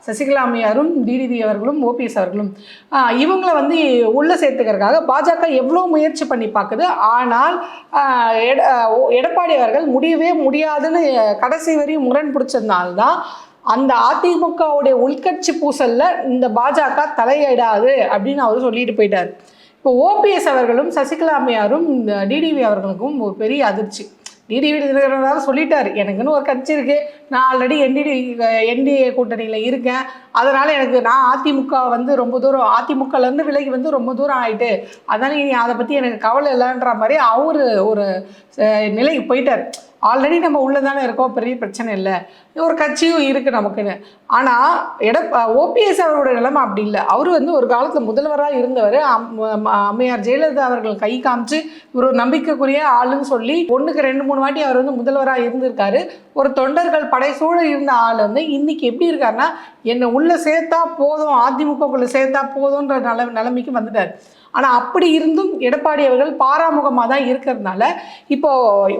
Sasikala அம்மையாரும் TTV அவர்களும் OPS அவர்களும் இவங்களை வந்து உள்ளே சேர்த்துக்கிறதுக்காக பாஜக எவ்வளோ முயற்சி பண்ணி பார்க்குது. ஆனால் எடப்பாடி அவர்கள் முடியவே முடியாதுன்னு கடைசி வரையும் முரண் பிடிச்சதுனால்தான் அந்த அதிமுகவுடைய உள்கட்சி பூசல்ல இந்த பாஜக தலையிடாது அப்படின்னு அவர் சொல்லிட்டு போயிட்டார். இப்போ ஓபிஎஸ் அவர்களும் சசிகலா அம்மையாரும் டிடிவி அவர்களுக்கும் ஒரு பெரிய அதிர்ச்சி. டிடிவி சொல்லிட்டார், எனக்குன்னு ஒரு கட்சி இருக்குது, நான் ஆல்ரெடி என்டிஏ கூட்டணியில் இருக்கேன், அதனால் நான் அதிமுக வந்து ரொம்ப தூரம் அதிமுகலேருந்து விலகி வந்து ரொம்ப தூரம் ஆகிட்டு, அதனால் இனி அதை பற்றி எனக்கு கவலை இல்லைன்ற மாதிரி அவர் ஒரு நிலைக்கு போயிட்டார். ஆல்ரெடி நம்ம உள்ளே தானே இருக்கோம், பெரிய பிரச்சனை இல்லை, ஒரு கட்சியும் இருக்குது நமக்குன்னு. ஆனால் ஓபிஎஸ் அவரோட நிலைமை அப்படி இல்லை. அவர் வந்து ஒரு காலத்தில் முதல்வராக இருந்தவர். அம்மையார் ஜெயலலிதா அவர்கள் கை காமிச்சு ஒரு நம்பிக்கைக்குரிய ஆளுன்னு சொல்லி 1க்கு 2-3 வாட்டி அவர் வந்து முதல்வராக இருந்திருக்காரு. ஒரு தொண்டர்கள் படைசூழ இருந்த ஆள் வந்து இன்னைக்கு எப்படி இருக்காருன்னா, என்னை உள்ளே சேர்த்தா போதும், அதிமுகக்குள்ளே சேர்த்தா போதுன்ற நிலைமைக்கு வந்துட்டார். ஆனால் அப்படி இருந்தும் எடப்பாடி அவர்கள் பாராமுகமாக தான் இருக்கிறதுனால இப்போ